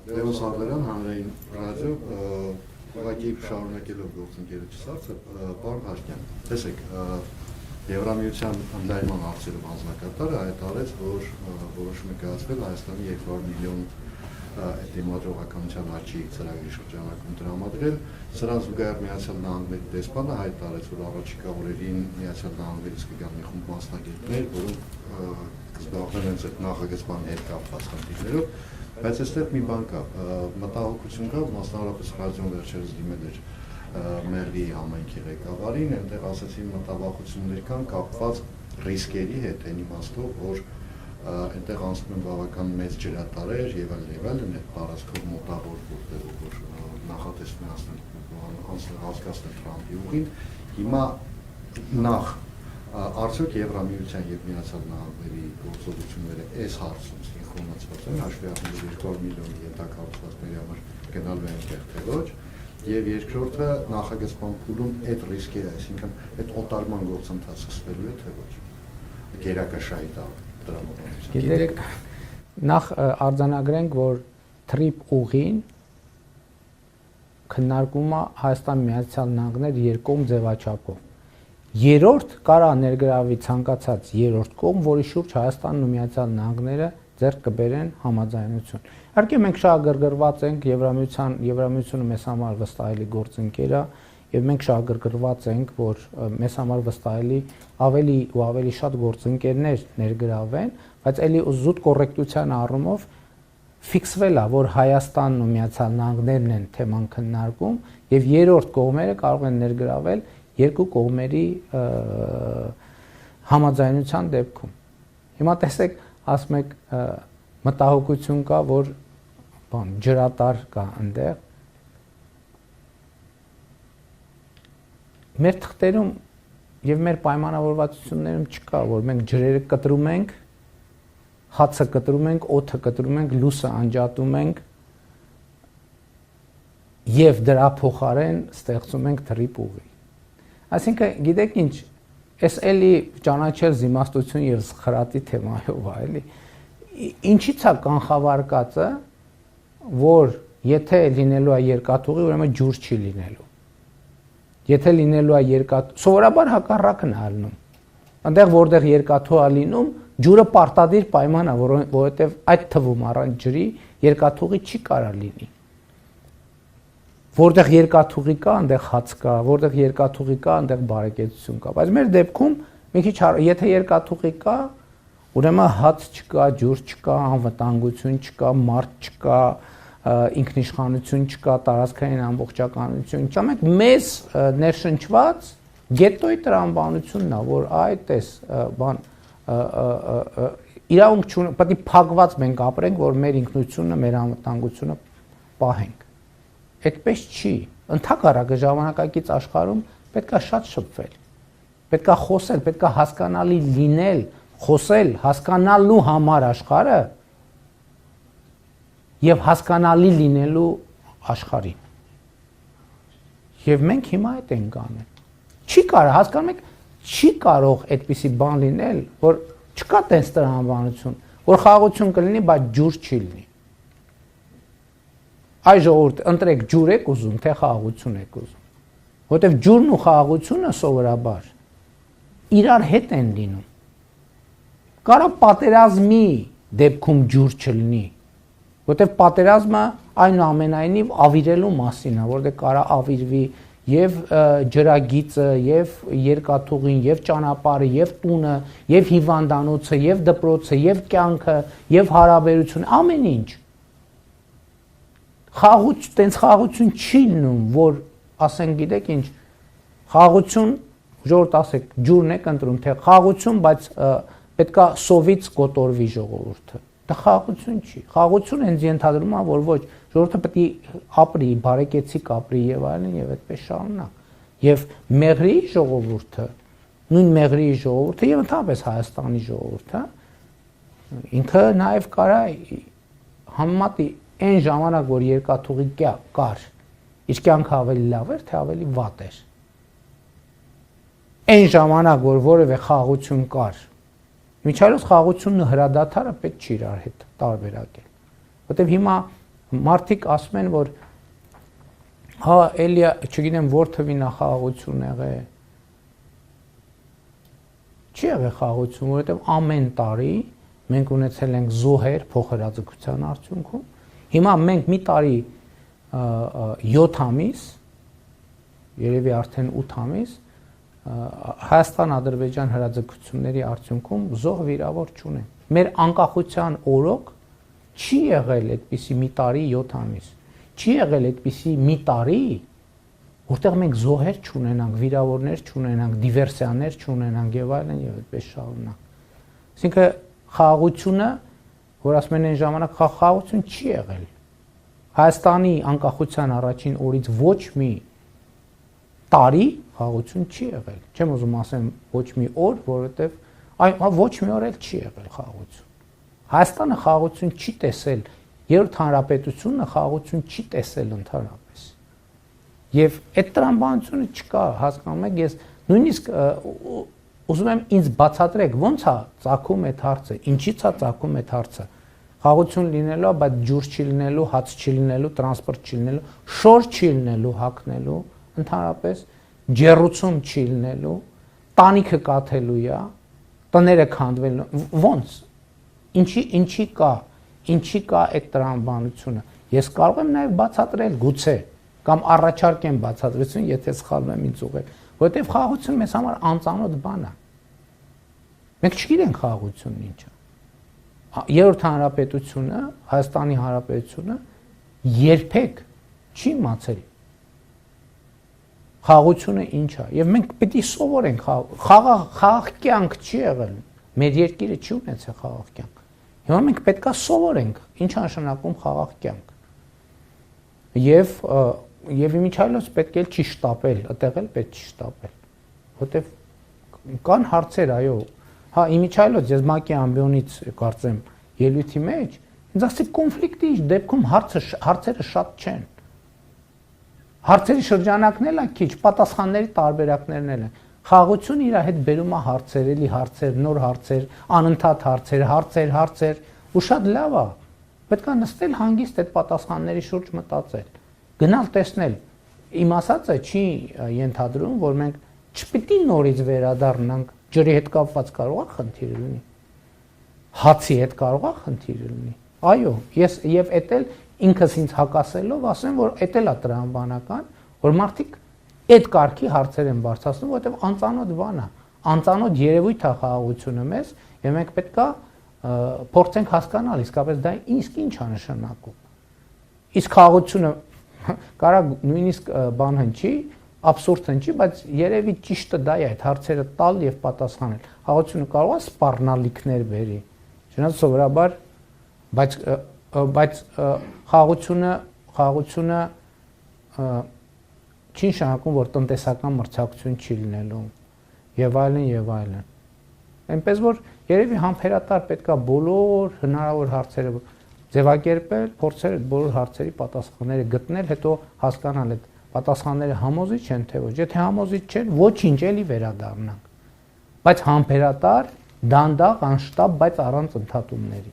Լևոս Ալբերյան, հանրային ռադիո, ուղղակի շարունակելով գործընկերոջս հարցը, պարոն Հարկյան, տեսեք, Եվրամիության ընդլայնման հարցերով անձնակատարը հայտարարեց, որ որոշում է կայացվել Հայաստանի 200 միլիոն դիմադրողականության աճի ծրագրի շրջանակում տրամադրել, սրան զուգահեռ Միացյալ Նահանգների դեսպանը հայտարարեց, որ առաջիկա օրերին Միացյալ Նահանգներից կգան մի խումբ մասնագետներ, որոնք կզբաղվեն հենց այդ նախագծման հետ կապված խնդիրներով, բայց այստեղ մի բան կա, մտահոգություն կա, մասնավորապես ռադիոն վերջերս դիմել էր Մեղրի համայնքի ղեկավարին, այնտեղ ասեցին մտավախություններ կան կապված ռիսկերի հետ, այն իմաստով, որ այնտեղ անցնում են բավական մեծ ջրատարեր եւ այլն, այդ տարածքով մոտավոր որ նախատեսվում է հասկացնել Թրամփի ուղին, հիմա նախ արդյոք Եվրամիության եւ Միացյալ Նահանգների գործողությունները այս հարցում սինխրոնացված են, հաշվի առնելով 200 միլիոն յետակառուցվածքների համար գնալու են այնտեղ թե ոչ, եւ երկրորդը նախագծման փուլում այդ ռիսկերը, այսինքն այդ օտարման գործընթացը սկսվելու է թե ոչ։ Գերակաշահի տրամադրության։ Գիտեք, նախ արձանագրենք, որ TRIP ուղին քննարկումը Հայաստան Միացյալ Նահանգներ երկկողմ ձևաչափով։ Երրորդ կարա ներգրավի ցանկացած երրորդ կողմ, որի շուրջ Հայաստանն ու Միացյալ Նահանգները ձեռք կբերեն համաձայնություն։ Իհարկե մենք շատ գրգռված ենք Եվրամիությունը մեզ համար վստահելի գործընկեր է, եւ մենք շատ գրգռված ենք, որ մեզ համար վստահելի ավելի ու ավելի շատ գործընկերներ ներգրավեն, բայց ելի զուտ կոռեկտության առումով ֆիքսվել է, որ Հայաստանն ու Միացյալ Նահանգներն են թեման քննարկում եւ երրորդ կողմերը կարող են ներգրավել երկու կողմերի համաձայնության դեպքում։ Հիմա տեսեք, ասում եք մտահոգություն կա, որ ջրատար կա այնտեղ։ Մեր թղթերում եւ մեր պայմանավորվածություններում չկա, որ մենք ջրերը կտրում ենք, հացը կտրում ենք, օդը կտրում ենք, լույսը անջատում ենք եւ դրա փոխարեն ստեղծում ենք TRIP ուղի։ Այսինքն, գիտեք ինչ, այս էլի ճանաչել զիմաստություն եւ սխրատի թեմայով է, էլի։ Ինչի՞ց է կանխավարկածը, որ եթե լինելու է երկաթուղի, ուրեմն ջուր չի լինելու։ Եթե լինելու է սովորաբար հակառակն է ալնում։ Այնտեղ որտեղ երկաթուղի է լինում, ջուրը պարտադիր պայման է, որովհետեւ այդ թվում առանց ջրի երկաթուղի չի կարա լինի։ Որտեղ երկաթուղի կա, այնտեղ հաց կա, որտեղ երկաթուղի կա, այնտեղ բարեկեցություն կա։ Բայց մեր դեպքում մի քիչ եթե երկաթուղի կա, ուրեմն հաց չկա, ջուր չկա, անվտանգություն չկա, մարդ չկա, ինքնիշխանություն չկա, տարածքային ամբողջականություն չկա։ Մենք մեզ ներշնչված գետոյի տրամաբանությունն է, որ այդ էս բան իրավունք չունի, պետք է փակված մենք ապրենք, որ մեր ինքնությունը, մեր անվտանգությունը պահենք։ Այդպես չի։ Ընդհակառակը ժամանակակից աշխարհում պետք է շատ շփվել։ Պետք է խոսել, պետք է հասկանալի լինել, խոսել, հասկանալու համար աշխարհը եւ հասկանալի լինելու աշխարհին։ Եվ մենք հիմա այդ ենք անում։ Չի կարող, հասկանում եք, չի կարող այդպիսի բան լինել, որ չկա տես տրամաբանություն, որ խաղաղություն կլինի, բայց ջուր չի լինի։ Այ ժողովուրդ, ընտրեք ջուր եք ուզում, թե խաղաղություն եք ուզում։ Որտեվ ջուրն ու խաղաղությունը սովորաբար իրար հետ են լինում։ Կարա պատերազմի դեպքում ջուր չլինի, որտեվ պատերազմը այնուամենայնիվ ավիրելու մասին է, որտեղ կարա ավիրվի եւ ջրագիծը, եւ երկաթուղին, եւ ճանապարհը, եւ տունը, եւ հիվանդանոցը, եւ դպրոցը, եւ կյանքը, եւ հարաբերությունը, ամեն ինչ։ Տենց խաղաղություն չի լինում, որ ասենք գիտեք ինչ, խաղաղություն, ժողովուրդ ասեք, ջուրն եք ընտրում, թե խաղաղություն, բայց պետքա սովից կոտորվի ժողովուրդը։ Դա խաղաղություն չի։ Խաղաղություն հենց ենթադրում է, որ ոչ, ժողովուրդը պետք է ապրի, բարեկեցիկ ապրի եւ այլն եւ այդպես շարունակ։ Եւ Մեղրի ժողովուրդը, նույն Մեղրի ժողովուրդը եւ ընդհանրապես Հայաստանի ժողովուրդը ինքը նաեւ կարա համեմատի այն ժամանակ, որ երկաթուղի կար, իր կյանքը ավելի լավ էր, թե ավելի վատ էր։ Այն ժամանակ, որ որևէ խաղաղություն կար, Միջայլոց խաղաղությունն ու հրադադարը պետք չի իրար հետ տարբերակել։ Որտեվ հիմա մարդիկ ասում են, որ հա էլի չգիտեմ որ թվի նախախաղաղություն եղել։ Չի եղել խաղաղություն, որովհետև ամեն տարի մենք ունեցել ենք զոհեր փոխհրաձգության արդյունքում։ Հիմա մենք մի տարի 7 ամիս, երևի արդեն 8 ամիս Հայաստան-Ադրբեջան հրաձգությունների արդյունքում զոհ վիրավոր չունենք։ Մեր անկախության օրոք չի եղել այդպիսի մի տարի 7 ամիս։ Չի եղել այդպիսի մի տարի, որտեղ մենք զոհեր չունենանք, վիրավորներ չունենանք, դիվերսիաներ չունենանք եւ այլն եւ այդպես շարունակ։ Այսինքն խաղաղությունը, որ ասում են այն ժամանակ խաղաղություն չի եղել։ Հայաստանի անկախության առաջին օրից ոչ մի տարի խաղաղություն չի եղել։ Չեմ ուզում ասեմ ոչ մի օր, որովհետեւ ոչ մի օր էլ չի եղել խաղաղություն։ Հայաստանը խաղաղություն չի տեսել, երրորդ հանրապետությունը խաղաղություն չի տեսել ընդհանրապես։ Եվ այդ տրամաբանությունը չկա, հասկանում եք, ես նույնիսկ ուզում եմ ինձ բացատրեք, ո՞նց է ծագում այդ հարցը, ինչի՞ց է ծագում այդ հարցը։ Խաղաղություն լինելու, բայց ջուր չի լինելու, հաց չի լինելու, տրանսպորտ չի լինելու, շոր չի լինելու, հագնելու, ընդհանրապես ջեռուցում չի լինելու, տանիքը կաթելու է, տները քանդվելու, ո՞նց։ Ինչի կա այդ տրամաբանությունը։ Ես կարող եմ նաև բացատրել գուցե կամ առաջարկեմ բացատրություն, եթե սխալվում եմ ինձ ուղղել, որովհետև խաղաղությունը մեզ համար անծանոթ բան է։ Մենք չգիտենք խաղաղությունն ինչ է։ Երրորդ հանրապետությունը, Հայաստանի Հանրապետությունը երբեք չի իմացել խաղաղությունը ինչ է, եւ մենք պետք է սովորենք խաղաղ կյանք չի եղել։ Մեր երկիրը չի ունեցել խաղաղ կյանք։ Հիմա մենք պետք է սովորենք ինչ է նշանակում խաղաղ կյանք։ Եվ իմիջիայլոց պետք է չի շտապել, այդտեղ էլ պետք չի շտապել։ Որտեվ կան հարցեր, այո։ Հա, իմիջիայլոց ես ՄԱԿ-ի ամբիոնից կարծեմ ելույթի մեջ, ինձ ասի կոնֆլիկտի դեպքում հարցերը շատ չեն։ Հարցերի շրջանակն էլ է քիչ, պատասխանների տարբերակներն էլ են։ Խաղաղությունը իր հետ բերում է հարցեր, էլի հարցեր, նոր հարցեր, անընդհատ հարցեր, ու շատ լավ է։ Պետք է նստել հանգիստ այդ պատասխանների շուրջ մտածել։ Գնալ տեսնել։ Իմ ասածը չի ենթադրում, որ մենք չպիտի նորից վերադառնանք, ջրի հետ կապված կարող է խնդիր լինի։ Հացի հետ կարող է խնդիր լինի։ Այո, ես եւ էդ էլ ինքս ինձ հակասելով ասեմ, որ էդ էլ է տրամաբանական, որ մարդիկ այդ կարգի հարցեր են բարձրացնում, որովհետև անծանոթ բան է, անծանոթ երևույթ է խաղաղությունը մեզ, եւ մենք պետքա փորձենք հասկանալ իսկապես դա ինչ է նշանակում։ Իսկ խաղաղությունը կարա նույնիսկ բան հնչի, абսուրդ հնչի, բայց երևի ճիշտը դա է, այդ հարցերը տալ եւ պատասխանել։ Խաղաղությունը կարող է սպառնալիքներ բերի, չնայած սովորաբար, բայց խաղաղությունը չի նշանակում, որ տնտեսական մրցակցություն չի լինելու եւ այլն։ Այնպես որ երևի համբերատար պետքա բոլոր հնարավոր հարցերը ձևակերպել, փորձել այդ բոլոր հարցերի պատասխանները գտնել, հետո հասկանալ այդ պատասխանները համոզիչ են թե ոչ։ Եթե համոզիչ չեն, ոչինչ էլի վերադառնանք։ Բայց համբերատար, դանդաղ, անշտապ, բայց առանց ընդհատումների։